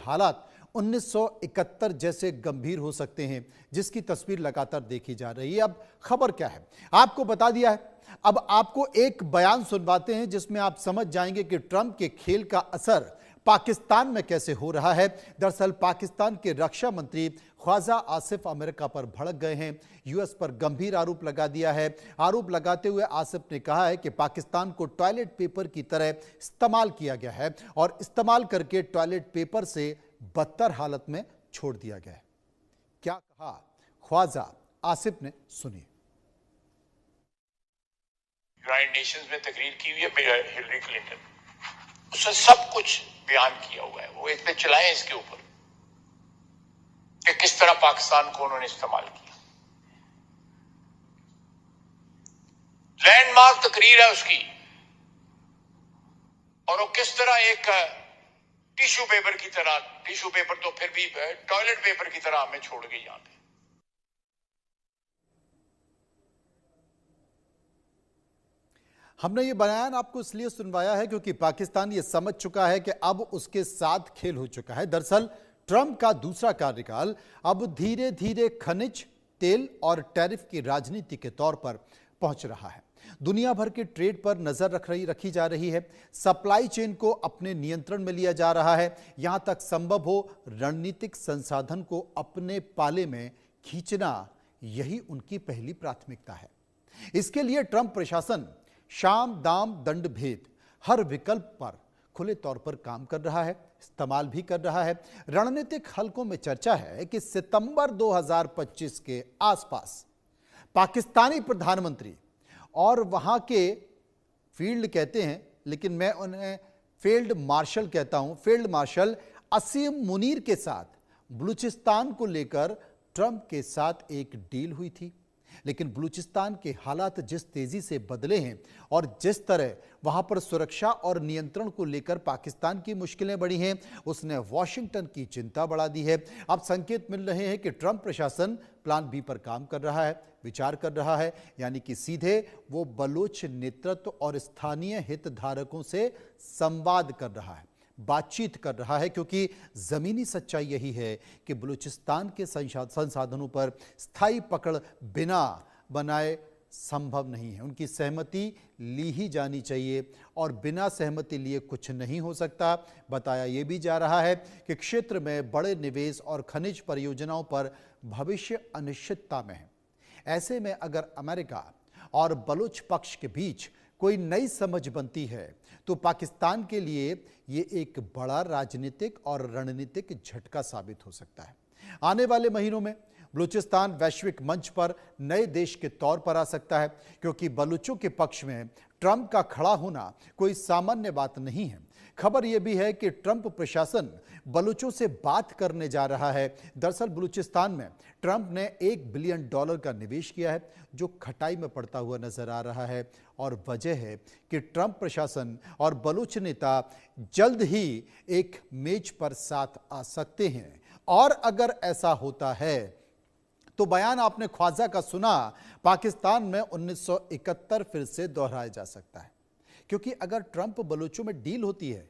हालात 1971 जैसे गंभीर हो सकते हैं, जिसकी तस्वीर लगातार देखी जा रही है। अब खबर क्या है, आपको बता दिया है। अब आपको एक बयान सुनवाते हैं जिसमें आप समझ जाएंगे कि ट्रंप के खेल का असर पाकिस्तान में कैसे हो रहा है। दरअसल पाकिस्तान के रक्षा मंत्री ख्वाजा आसिफ अमेरिका पर भड़क गए हैं, यूएस पर गंभीर आरोप लगा दिया है। आरोप लगाते हुए आसिफ ने कहा है कि पाकिस्तान को टॉयलेट पेपर की तरह इस्तेमाल किया गया है और इस्तेमाल करके टॉयलेट पेपर से बदतर हालत में छोड़ दिया गया है। क्या कहा ख्वाजा आसिफ ने, सुनिए। यूनाइटेड नेशंस में तकरीर की हुई है हिलरी क्लिंटन, उसने सब कुछ बयान किया हुआ है। वो एक पे चलाएं इसके ऊपर कि किस तरह पाकिस्तान को उन्होंने इस्तेमाल किया। लैंडमार्क तकरीर है उसकी, और वो किस तरह एक टिश्यू पेपर की तरह, टिश्यू पेपर तो फिर भी टॉयलेट पेपर की तरह हमें छोड़ गई। यहां पे हमने ये बयान आपको इसलिए सुनवाया है क्योंकि पाकिस्तान ये समझ चुका है कि अब उसके साथ खेल हो चुका है। दरअसल ट्रंप का दूसरा कार्यकाल अब धीरे धीरे खनिज, तेल और टैरिफ की राजनीति के तौर पर पहुंच रहा है। दुनिया भर के ट्रेड पर नजर रखी जा रही है। सप्लाई चेन को अपने नियंत्रण में लिया जा रहा है। यहां तक संभव हो रणनीतिक संसाधन को अपने पाले में खींचना, यही उनकी पहली प्राथमिकता है। इसके लिए ट्रंप प्रशासन शाम दाम दंड भेद हर विकल्प पर खुले तौर पर काम कर रहा है, इस्तेमाल भी कर रहा है। रणनीतिक हलकों में चर्चा है कि सितंबर 2025 के आसपास पाकिस्तानी प्रधानमंत्री और वहां के फील्ड कहते हैं, लेकिन मैं उन्हें फील्ड मार्शल कहता हूं, फील्ड मार्शल असीम मुनीर के साथ बलूचिस्तान को लेकर ट्रंप के साथ एक डील हुई थी। लेकिन बलूचिस्तान के हालात जिस तेजी से बदले हैं और जिस तरह वहां पर सुरक्षा और नियंत्रण को लेकर पाकिस्तान की मुश्किलें बढ़ी हैं, उसने वॉशिंगटन की चिंता बढ़ा दी है। अब संकेत मिल रहे हैं कि ट्रंप प्रशासन प्लान बी पर काम कर रहा है, विचार कर रहा है, यानी कि सीधे वो बलूच नेतृत्व और स्थानीय हितधारकों से संवाद कर रहा है, बातचीत कर रहा है, क्योंकि जमीनी सच्चाई यही है कि बलूचिस्तान के संसाधनों पर स्थायी पकड़ बिना बनाए संभव नहीं है। उनकी सहमति ली ही जानी चाहिए और बिना सहमति लिए कुछ नहीं हो सकता। बताया यह भी जा रहा है कि क्षेत्र में बड़े निवेश और खनिज परियोजनाओं पर भविष्य अनिश्चितता में है। ऐसे में अगर अमेरिका और बलूच पक्ष के बीच कोई नई समझ बनती है तो पाकिस्तान के लिए ये एक बड़ा राजनीतिक और रणनीतिक झटका साबित हो सकता है। आने वाले महीनों में बलूचिस्तान वैश्विक मंच पर नए देश के तौर पर आ सकता है, क्योंकि बलूचों के पक्ष में ट्रंप का खड़ा होना कोई सामान्य बात नहीं है। खबर यह भी है कि ट्रंप प्रशासन बलूचों से बात करने जा रहा है। दरअसल बलूचिस्तान में ट्रंप ने $1 बिलियन का निवेश किया है, जो खटाई में पड़ता हुआ नजर आ रहा है। और वजह है कि ट्रंप प्रशासन और बलूच नेता जल्द ही एक मेज पर साथ आ सकते हैं। और अगर ऐसा होता है तो बयान आपने ख्वाजा का सुना, पाकिस्तान में 1971 फिर से दोहराया जा सकता है। क्योंकि अगर ट्रंप बलूचों में डील होती है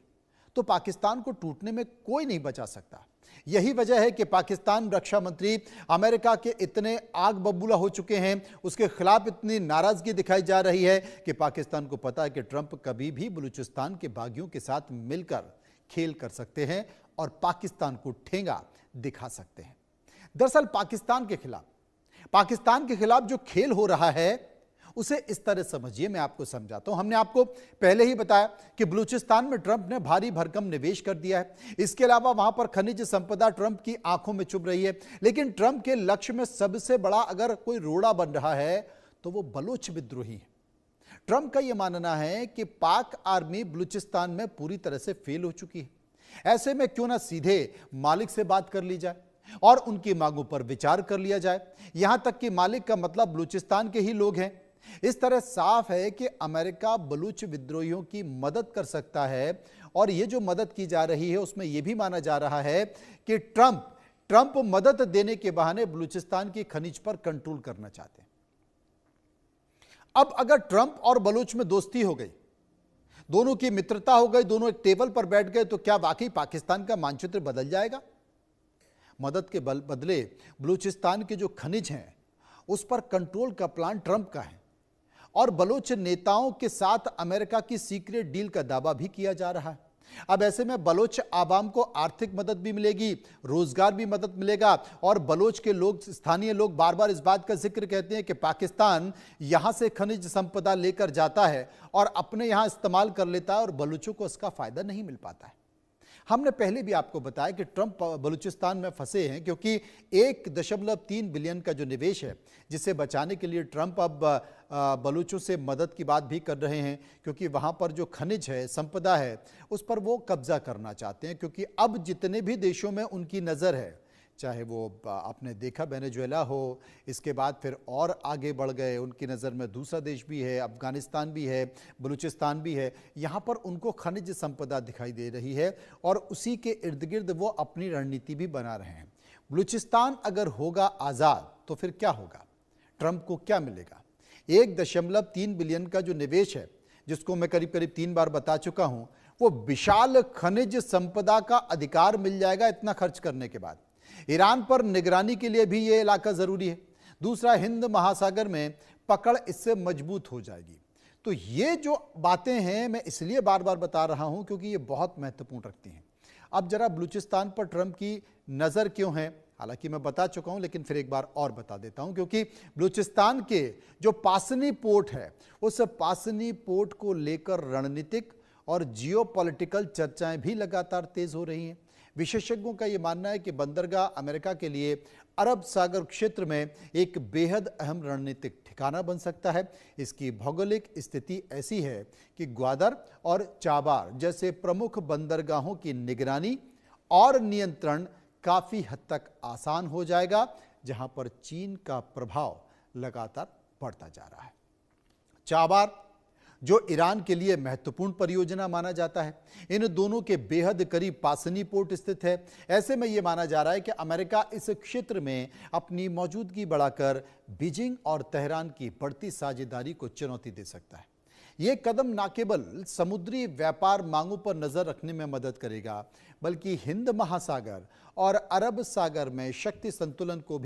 तो पाकिस्तान को टूटने में कोई नहीं बचा सकता। यही वजह है कि पाकिस्तान रक्षा मंत्री अमेरिका के इतने आग बबूला हो चुके हैं, उसके खिलाफ इतनी नाराजगी दिखाई जा रही है कि पाकिस्तान को पता है कि ट्रंप कभी भी बलूचिस्तान के बागियों के साथ मिलकर खेल कर सकते हैं और पाकिस्तान को ठेंगा दिखा सकते हैं। दरअसल पाकिस्तान के खिलाफ जो खेल हो रहा है उसे इस तरह समझिए, मैं आपको समझाता हूं। हमने आपको पहले ही बताया कि बलूचिस्तान में ट्रंप ने भारी भरकम निवेश कर दिया है। इसके अलावा वहां पर खनिज संपदा ट्रंप की आंखों में चुभ रही है। लेकिन ट्रंप के लक्ष्य में सबसे बड़ा अगर कोई रोड़ा बन रहा है तो वो बलूच विद्रोही है। ट्रंप का यह मानना है कि पाक आर्मी बलूचिस्तान में पूरी तरह से फेल हो चुकी है। ऐसे में क्यों ना सीधे मालिक से बात कर ली जाए और उनकी मांगों पर विचार कर लिया जाए। यहां तक कि मालिक का मतलब बलूचिस्तान के ही लोग हैं। इस तरह साफ है कि अमेरिका बलूच विद्रोहियों की मदद कर सकता है, और यह जो मदद की जा रही है उसमें यह भी माना जा रहा है कि ट्रंप मदद देने के बहाने बलूचिस्तान की खनिज पर कंट्रोल करना चाहते हैं। अब अगर ट्रंप और बलूच में दोस्ती हो गई दोनों की मित्रता हो गई, दोनों एक टेबल पर बैठ गए, तो क्या वाकई पाकिस्तान का मानचित्र बदल जाएगा? मदद के बदले बलूचिस्तान के जो खनिज हैं उस पर कंट्रोल का प्लान ट्रंप का है और बलोच नेताओं के साथ अमेरिका की सीक्रेट डील का दावा भी किया जा रहा है। अब ऐसे में बलोच आवाम को आर्थिक मदद भी मिलेगी, रोजगार भी मदद मिलेगा और बलोच के लोग, स्थानीय लोग बार बार इस बात का जिक्र कहते हैं कि पाकिस्तान यहां से खनिज संपदा लेकर जाता है और अपने यहां इस्तेमाल कर लेता है और बलूचों को इसका फायदा नहीं मिल पाता है। हमने पहले भी आपको बताया कि ट्रंप बलूचिस्तान में फंसे हैं क्योंकि 1.3 बिलियन का जो निवेश है जिसे बचाने के लिए ट्रंप अब बलूचों से मदद की बात भी कर रहे हैं, क्योंकि वहां पर जो खनिज है, संपदा है, उस पर वो कब्जा करना चाहते हैं। क्योंकि अब जितने भी देशों में उनकी नज़र है, चाहे वो आपने देखा वेनेजुएला हो, इसके बाद फिर और आगे बढ़ गए, उनकी नज़र में दूसरा देश भी है, अफगानिस्तान भी है, बलूचिस्तान भी है, यहाँ पर उनको खनिज संपदा दिखाई दे रही है और उसी के इर्द गिर्द वो अपनी रणनीति भी बना रहे हैं। बलूचिस्तान अगर होगा आज़ाद तो फिर क्या होगा? ट्रंप को क्या मिलेगा? 1.3 बिलियन का जो निवेश है, जिसको मैं करीब करीब 3 बार बता चुका हूं, वो विशाल खनिज संपदा का अधिकार मिल जाएगा इतना खर्च करने के बाद। ईरान पर निगरानी के लिए भी ये इलाका जरूरी है। दूसरा, हिंद महासागर में पकड़ इससे मजबूत हो जाएगी। तो ये जो बातें हैं मैं इसलिए बार बार बता रहा हूं क्योंकि ये बहुत महत्वपूर्ण रखती हैं। अब जरा बलूचिस्तान पर ट्रंप की नजर क्यों है, हालांकि मैं बता चुका हूं लेकिन फिर एक बार और बता देता हूं, क्योंकि बलूचिस्तान के जो पासनी पोर्ट है, उस पासनी पोर्ट को लेकर रणनीतिक और जियोपॉलिटिकल चर्चाएं भी लगातार तेज हो रही हैं। विशेषज्ञों का यह मानना है कि बंदरगाह अमेरिका के लिए अरब सागर क्षेत्र में एक बेहद अहम रणनीतिक ठिकाना बन सकता है। इसकी भौगोलिक स्थिति ऐसी है कि ग्वादर और चाबार जैसे प्रमुख बंदरगाहों की निगरानी और नियंत्रण काफी हद तक आसान हो जाएगा, जहां पर चीन का प्रभाव लगातार बढ़ता जा रहा है। चाबार जो ईरान के लिए महत्वपूर्ण परियोजना माना जाता है, इन दोनों के बेहद करीब पासनी पोर्ट स्थित है। ऐसे में यह माना जा रहा है कि अमेरिका इस क्षेत्र में अपनी मौजूदगी बढ़ाकर बीजिंग और तेहरान की बढ़ती साझेदारी को चुनौती दे सकता है। यह कदम न केवल समुद्री व्यापार मांगों पर नजर रखने में मदद करेगा, बल्कि हिंद महासागर और अरब सागर में शक्ति संतुलन को